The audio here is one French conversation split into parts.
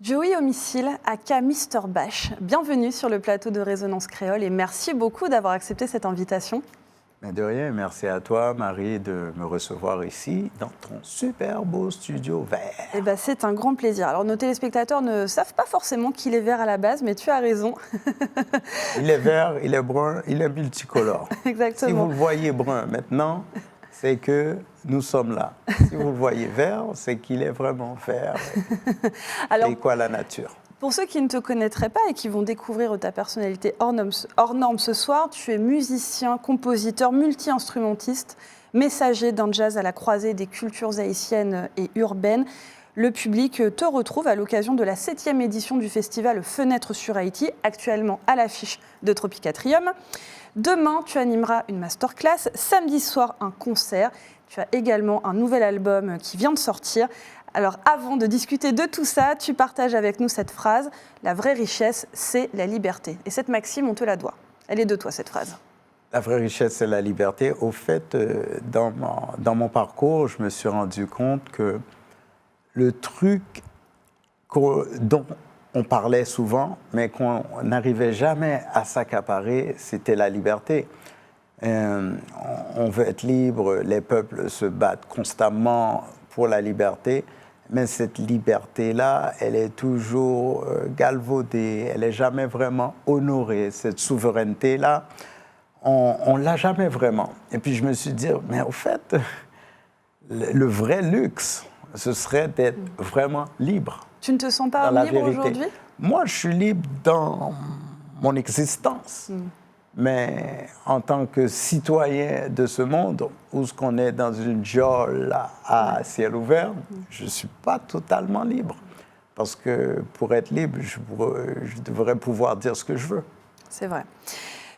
Joey Homicile, aka Mister Bach, bienvenue sur le plateau de Résonance Créole et merci beaucoup d'avoir accepté cette invitation. Mais de rien, merci à toi, Marie, de me recevoir ici, dans ton super beau studio vert. Eh ben, c'est un grand plaisir. Alors, nos téléspectateurs ne savent pas forcément qu'il est vert à la base, mais tu as raison. Il est vert, il est brun, il est multicolore. Exactement. Si vous le voyez brun maintenant, c'est que nous sommes là. Si vous le voyez vert, c'est qu'il est vraiment vert. Alors, c'est quoi la nature? Pour ceux qui ne te connaîtraient pas et qui vont découvrir ta personnalité hors norme ce soir, tu es musicien, compositeur, multi-instrumentiste, messager d'un jazz à la croisée des cultures haïtiennes et urbaines. Le public te retrouve à l'occasion de la 7e édition du festival Fenêtres sur Haïti, actuellement à l'affiche de Tropicatrium. Demain, tu animeras une masterclass. Samedi soir, un concert. Tu as également un nouvel album qui vient de sortir. Alors, avant de discuter de tout ça, tu partages avec nous cette phrase « La vraie richesse, c'est la liberté ». Et cette maxime, on te la doit. Elle est de toi, cette phrase. La vraie richesse, c'est la liberté. Au fait, dans mon parcours, je me suis rendu compte que le truc dont on parlait souvent, mais qu'on n'arrivait jamais à s'accaparer, c'était la liberté. On veut être libre, les peuples se battent constamment pour la liberté, mais cette liberté-là, elle est toujours galvaudée, elle n'est jamais vraiment honorée. Cette souveraineté-là, on ne l'a jamais vraiment. Et puis je me suis dit, mais au fait, le vrai luxe, ce serait d'être vraiment libre. Tu ne te sens pas libre aujourd'hui? Moi, je suis libre dans mon existence. Mais en tant que citoyen de ce monde, où ce qu'on est dans une geôle à ciel ouvert, je ne suis pas totalement libre. Parce que pour être libre, je devrais pouvoir dire ce que je veux. C'est vrai.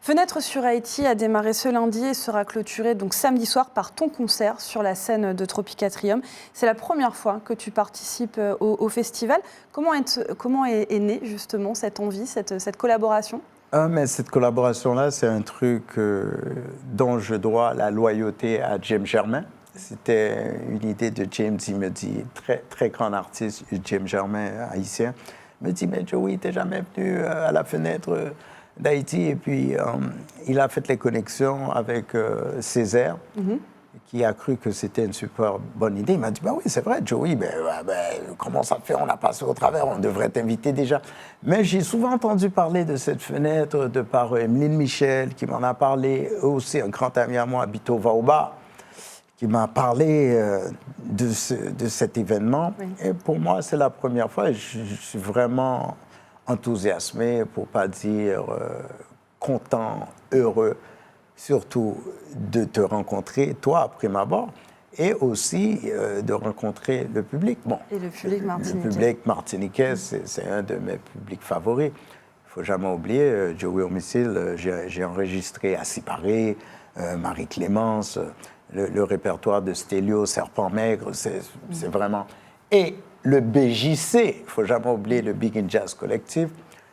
Fenêtres sur Haïti a démarré ce lundi et sera clôturée donc samedi soir par ton concert sur la scène de Tropicatrium. C'est la première fois que tu participes au festival. Comment est née justement cette envie, cette collaboration? Mais cette collaboration-là, c'est un truc dont je dois la loyauté à James Germain. C'était une idée de James, il me dit, très, très grand artiste, James Germain, haïtien. Il me dit, mais Joey, t'es jamais venu à la fenêtre d'Haïti. Et puis, il a fait les connexions avec Césaire, qui a cru que c'était une super bonne idée. Il m'a dit, ben oui, c'est vrai, Joey, comment ça fait, on a passé au travers, on devrait t'inviter déjà. Mais j'ai souvent entendu parler de cette fenêtre de par Emeline Michel, qui m'en a parlé, aussi un grand ami à moi, Bito Vaoba, qui m'a parlé de cet événement. Oui. Et pour moi, c'est la première fois, et je suis vraiment enthousiasmé, pour ne pas dire content, heureux, surtout de te rencontrer, toi, à prime abord, et aussi de rencontrer le public. Bon, et le public martiniquais. Le public martiniquais, c'est un de mes publics favoris. Il ne faut jamais oublier, Joey Homicile, j'ai enregistré Assis Paré, Marie-Clémence, le répertoire de Stélio, Serpent Maigre, c'est vraiment... Et le BJC, il ne faut jamais oublier le Big in Jazz Collectif.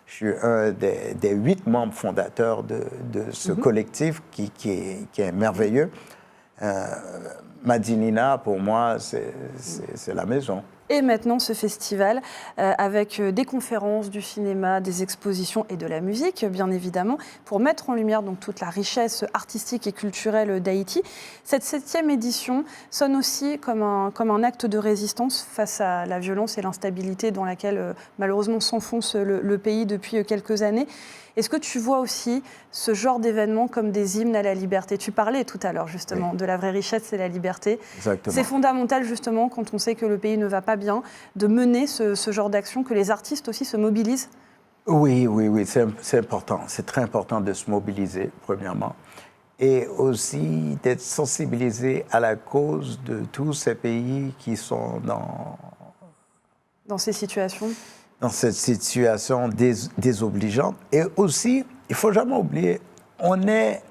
Je suis un des 8 membres fondateurs de ce collectif qui est merveilleux. Madinina, pour moi, c'est la maison. Et maintenant, ce festival, avec des conférences, du cinéma, des expositions et de la musique, bien évidemment, pour mettre en lumière donc, toute la richesse artistique et culturelle d'Haïti. Cette 7e édition sonne aussi comme un acte de résistance face à la violence et l'instabilité dans laquelle, malheureusement, s'enfonce le pays depuis quelques années. Est-ce que tu vois aussi ce genre d'événements comme des hymnes à la liberté? Tu parlais tout à l'heure, justement, de la vraie richesse, c'est la liberté. Exactement. C'est fondamental, justement, quand on sait que le pays ne va pas bien, de mener ce genre d'action, que les artistes aussi se mobilisent? Oui, c'est important. C'est très important de se mobiliser, premièrement. Et aussi d'être sensibilisé à la cause de tous ces pays qui sont dans ces situations? Dans cette situation désobligeante. Et aussi, il ne faut jamais oublier, on est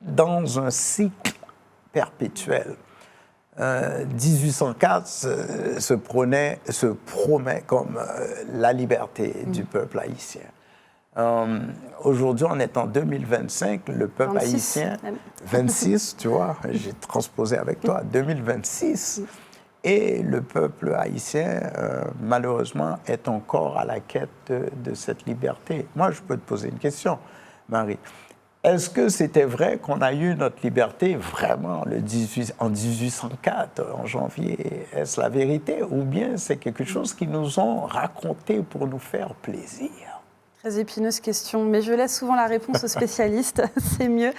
dans un cycle perpétuelle. 1804 se promet comme la liberté du peuple haïtien. Aujourd'hui, on est en 2025, le peuple 26, haïtien, même. 26, tu vois, j'ai transposé avec toi, 2026, et le peuple haïtien, malheureusement, est encore à la quête de cette liberté. Moi, je peux te poser une question, Marie. Est-ce que c'était vrai qu'on a eu notre liberté vraiment en 1804, en janvier? Est-ce la vérité ou bien c'est quelque chose qu'ils nous ont raconté pour nous faire plaisir? Très épineuse question, mais je laisse souvent la réponse aux spécialistes, c'est mieux.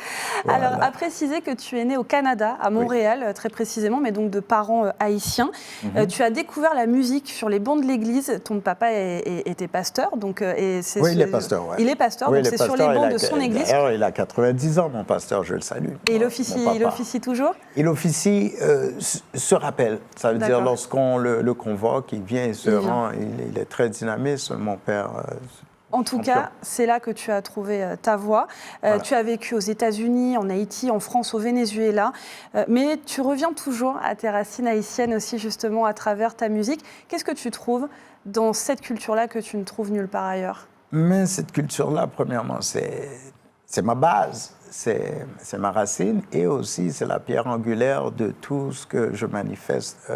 Voilà. Alors, à préciser que tu es né au Canada, à Montréal, très précisément, mais donc de parents haïtiens. Tu as découvert la musique sur les bancs de l'église. Ton papa était pasteur, donc oui, il est pasteur. Ouais. Il est pasteur, oui, donc c'est sur les bancs de son église. D'ailleurs, il a 90 ans, mon pasteur, je le salue. Et il officie toujours? Il officie, se rappelle. Ça veut dire lorsqu'on le convoque, il vient, il se rend, il est très dynamique. Mon père... En tout cas, c'est là que tu as trouvé ta voie. Voilà. Tu as vécu aux États-Unis, en Haïti, en France, au Venezuela. Mais tu reviens toujours à tes racines haïtiennes aussi, justement, à travers ta musique. Qu'est-ce que tu trouves dans cette culture-là que tu ne trouves nulle part ailleurs? Mais cette culture-là, premièrement, c'est ma base, c'est ma racine et aussi c'est la pierre angulaire de tout ce que je manifeste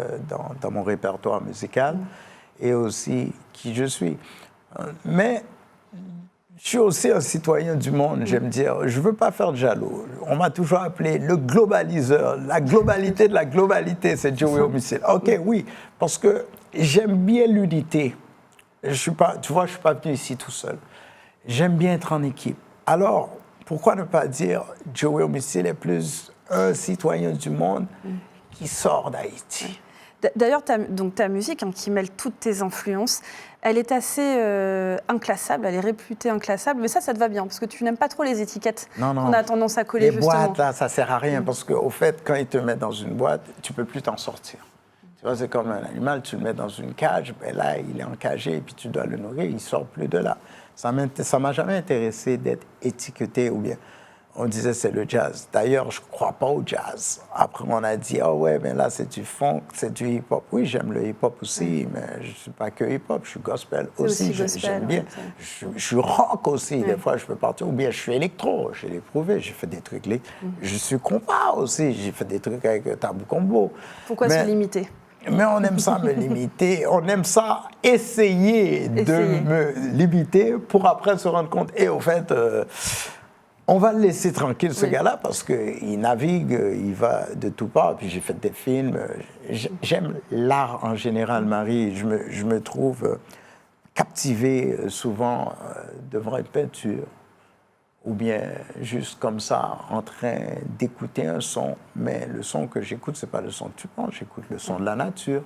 dans mon répertoire musical et aussi qui je suis. Mais je suis aussi un citoyen du monde, j'aime dire. Je ne veux pas faire de jaloux. On m'a toujours appelé le globaliseur. La globalité de la globalité, c'est Joey Homicide. OK, oui, parce que j'aime bien l'unité. Tu vois, je ne suis pas venu ici tout seul. J'aime bien être en équipe. Alors, pourquoi ne pas dire Joey Homicide est plus un citoyen du monde qui sort d'Haïti? D'ailleurs, ta musique, qui mêle toutes tes influences, elle est assez inclassable, elle est réputée inclassable, mais ça te va bien, parce que tu n'aimes pas trop les étiquettes qu'on a tendance à coller, justement. Les boîtes, là, ça ne sert à rien, parce qu'au fait, quand ils te mettent dans une boîte, tu ne peux plus t'en sortir. Tu vois, c'est comme un animal, tu le mets dans une cage, ben là, il est encagé, et puis tu dois le nourrir, il ne sort plus de là. Ça ne m'a jamais intéressé d'être étiqueté, ou bien... On disait c'est le jazz. D'ailleurs, je ne crois pas au jazz. Après, on a dit, oh ouais, mais là, c'est du funk, c'est du hip-hop. Oui, j'aime le hip-hop aussi, mais je ne suis pas que hip-hop, je suis gospel aussi. J'aime bien. Je suis rock aussi, des fois, je peux partir. Ou bien, je suis électro, je l'ai prouvé, j'ai fait des trucs. Je suis compas aussi, j'ai fait des trucs avec Tabou Combo. Pourquoi se limiter? Mais on aime ça me limiter, on aime ça essayer de me limiter pour après se rendre compte. Et au fait... on va le laisser tranquille, ce gars-là, parce qu'il navigue, il va de tout part. Puis j'ai fait des films. J'aime l'art en général, Marie. Je me trouve captivé souvent devant une peinture, ou bien juste comme ça, en train d'écouter un son. Mais le son que j'écoute, ce n'est pas le son que tu penses. J'écoute le son de la nature.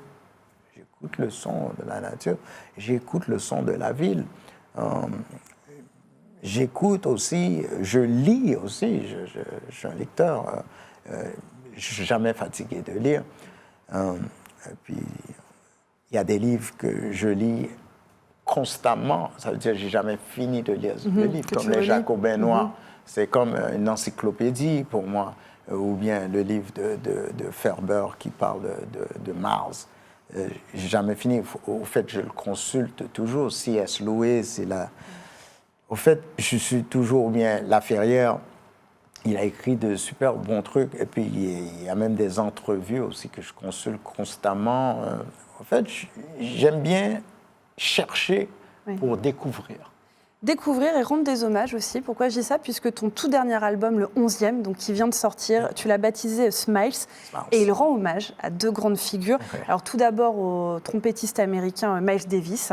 J'écoute le son de la nature. J'écoute le son de la ville. J'écoute aussi, je lis aussi, je suis un lecteur, je ne suis jamais fatigué de lire. Puis, il y a des livres que je lis constamment, ça veut dire que je n'ai jamais fini de lire le livre, comme Les Jacobins Noirs, c'est comme une encyclopédie pour moi, ou bien le livre de Ferber qui parle de Mars. Je n'ai jamais fini, au fait, je le consulte toujours, C.S. Lewis, il a... Au fait, je suis toujours bien. Laferrière, il a écrit de super bons trucs. Et puis, il y a même des entrevues aussi que je consulte constamment. En fait, j'aime bien chercher pour découvrir. Découvrir et rendre des hommages aussi. Pourquoi je dis ça? Puisque ton tout dernier album, le 11e, donc qui vient de sortir, tu l'as baptisé Smiles, et il rend hommage à deux grandes figures. Alors tout d'abord au trompettiste américain Miles Davis,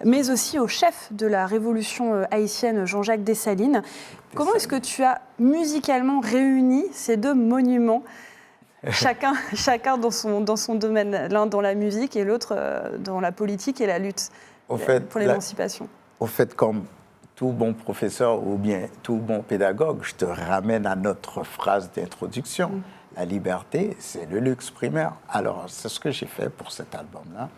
mais aussi au chef de la révolution haïtienne Jean-Jacques Dessalines. Comment est-ce que tu as musicalement réuni ces deux monuments, chacun dans son domaine, l'un dans la musique et l'autre dans la politique et la lutte pour l'émancipation? Au fait, comme tout bon professeur ou bien tout bon pédagogue, je te ramène à notre phrase d'introduction. La liberté, c'est le luxe primaire. Alors, c'est ce que j'ai fait pour cet album-là.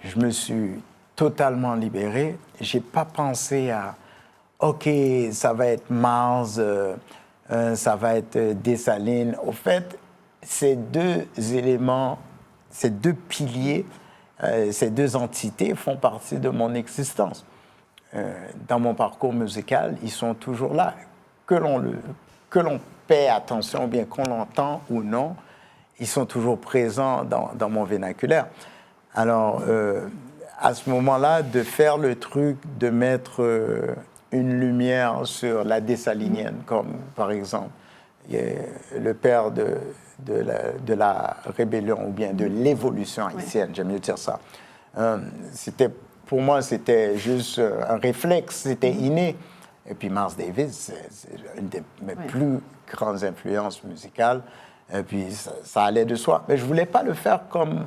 Je me suis totalement libéré. Je n'ai pas pensé à, OK, ça va être Mars, ça va être Dessalines. Au fait, ces deux éléments, ces deux piliers, ces deux entités font partie de mon existence. Dans mon parcours musical, ils sont toujours là. Que l'on paie attention, ou bien qu'on l'entend ou non, ils sont toujours présents dans mon vernaculaire. Alors, à ce moment-là, de faire le truc de mettre une lumière sur la dessalinienne, comme par exemple le père de la rébellion ou bien de l'évolution haïtienne, j'aime mieux dire ça. Pour moi, c'était juste un réflexe, c'était inné. Et puis Miles Davis, c'est une de mes plus grandes influences musicales. Et puis ça allait de soi. Mais je ne voulais pas le faire comme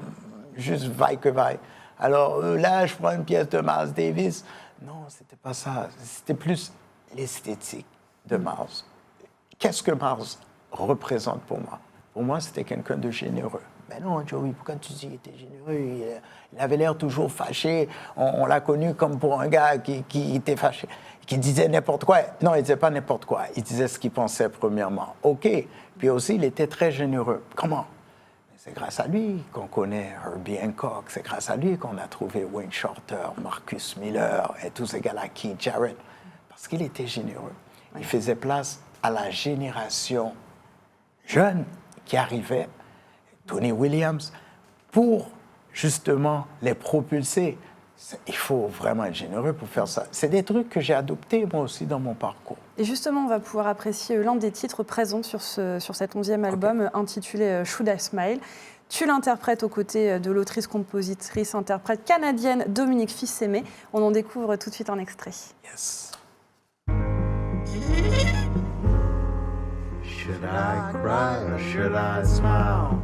juste vaille que vaille. Alors là, je prends une pièce de Miles Davis. Non, c'était pas ça. C'était plus l'esthétique de Miles. Qu'est-ce que Miles représente pour moi? Pour moi, c'était quelqu'un de généreux. Mais non, Joey, pourquoi tu dis qu'il était généreux? Il avait l'air toujours fâché. On l'a connu comme pour un gars qui était fâché, qui disait n'importe quoi. Non, il ne disait pas n'importe quoi. Il disait ce qu'il pensait premièrement. OK. Puis aussi, il était très généreux. Comment? C'est grâce à lui qu'on connaît Herbie Hancock. C'est grâce à lui qu'on a trouvé Wayne Shorter, Marcus Miller et tous ces gars-là, Keith Jarrett. Parce qu'il était généreux. Il faisait place à la génération jeune qui arrivait, Tony Williams, pour justement les propulser. Il faut vraiment être généreux pour faire ça. C'est des trucs que j'ai adoptés moi aussi dans mon parcours. Et justement, on va pouvoir apprécier l'un des titres présents sur cet 11e album intitulé Should I Smile. Tu l'interprètes aux côtés de l'autrice-compositrice interprète canadienne Dominique Fils-Aimé. On en découvre tout de suite un extrait. Yes. Should I cry or should I smile?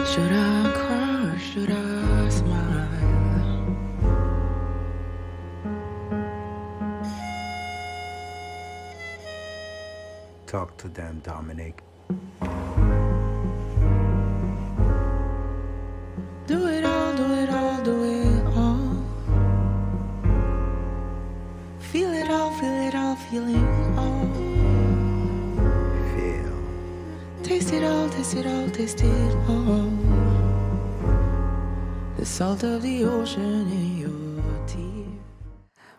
Should I cry or should I smile? Talk to them, Dominic. Do it all, do it all, do it all. Feel it all, feel it all, feeling all. Feel. Taste it all, taste it all, taste it all. The salt of the ocean in your tears.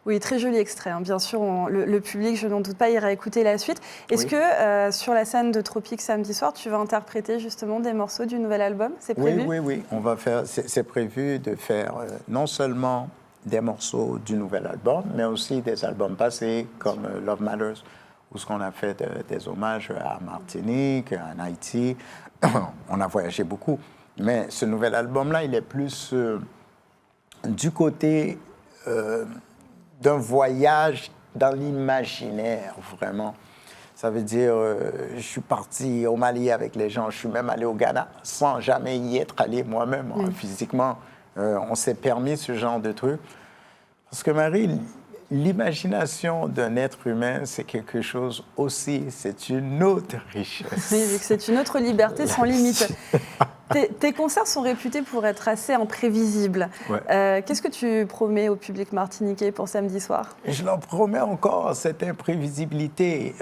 Oui, très joli extrait. Hein. Bien sûr, le public, je n'en doute pas, ira écouter la suite. Est-ce que sur la scène de Tropique samedi soir, tu vas interpréter justement des morceaux du nouvel album? C'est prévu? Oui. On va faire. C'est prévu de faire non seulement des morceaux du nouvel album, mais aussi des albums passés comme Love Matters, où ce qu'on a fait des hommages à Martinique, à Haïti. On a voyagé beaucoup. Mais ce nouvel album-là, il est plus du côté d'un voyage dans l'imaginaire, vraiment. Ça veut dire, je suis parti au Mali avec les gens, je suis même allé au Ghana sans jamais y être allé moi-même, physiquement. On s'est permis ce genre de truc. Parce que Marie, l'imagination d'un être humain, c'est quelque chose aussi, c'est une autre richesse. Oui, vu que c'est une autre liberté sans limite. Tes concerts sont réputés pour être assez imprévisibles. Ouais. Qu'est-ce que tu promets au public martiniquais pour samedi soir? Je leur promets encore cette imprévisibilité,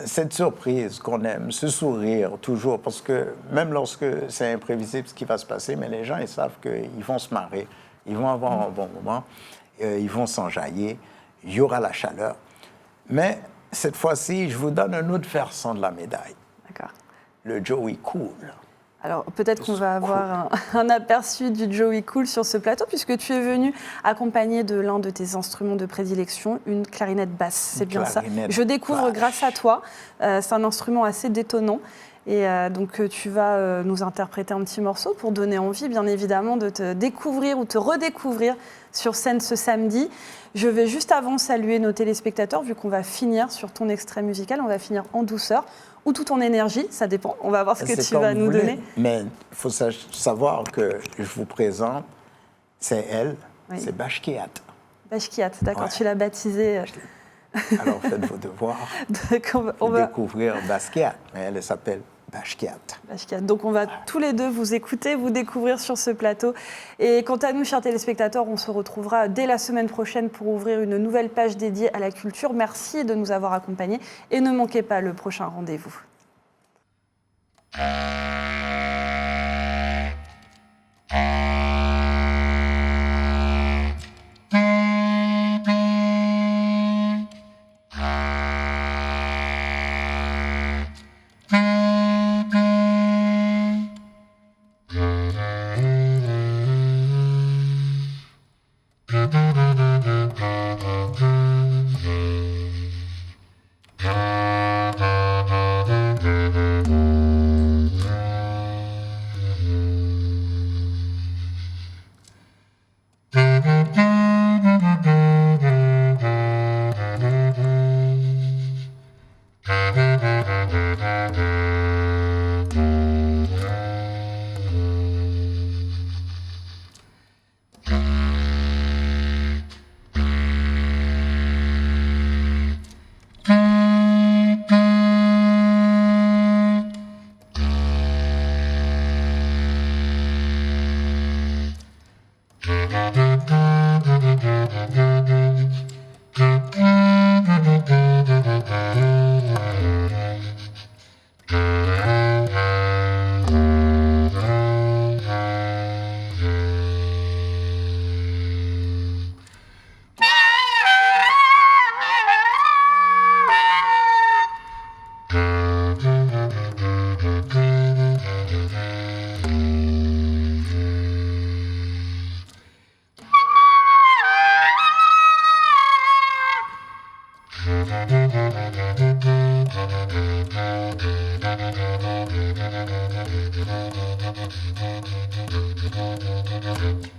cette surprise qu'on aime, ce sourire toujours, parce que même lorsque c'est imprévisible ce qui va se passer, mais les gens, ils savent qu'ils vont se marrer, ils vont avoir un bon moment, ils vont s'enjailler, il y aura la chaleur. Mais cette fois-ci, je vous donne un autre versant de la médaille. D'accord. Le Joey Cool. Alors peut-être qu'on va avoir un aperçu du Joey Cool sur ce plateau, puisque tu es venu accompagné de l'un de tes instruments de prédilection, une clarinette basse. C'est bien ça. Je découvre grâce à toi. C'est un instrument assez détonnant. Et donc tu vas nous interpréter un petit morceau pour donner envie, bien évidemment, de te découvrir ou te redécouvrir sur scène ce samedi. Je vais juste avant saluer nos téléspectateurs, vu qu'on va finir sur ton extrait musical, on va finir en douceur ou tout en énergie, ça dépend. On va voir ce que tu vas nous donner. Mais il faut savoir que je vous présente, c'est elle, c'est Bashkiat. Bashkiat, d'accord, tu l'as baptisée. Alors faites vos devoirs, découvrir Bashkiat. Mais elle s'appelle Bashkiat. Bashkiat. Donc on va tous les deux vous écouter, vous découvrir sur ce plateau. Et quant à nous, chers téléspectateurs, on se retrouvera dès la semaine prochaine pour ouvrir une nouvelle page dédiée à la culture. Merci de nous avoir accompagnés et ne manquez pas le prochain rendez-vous. Thank you.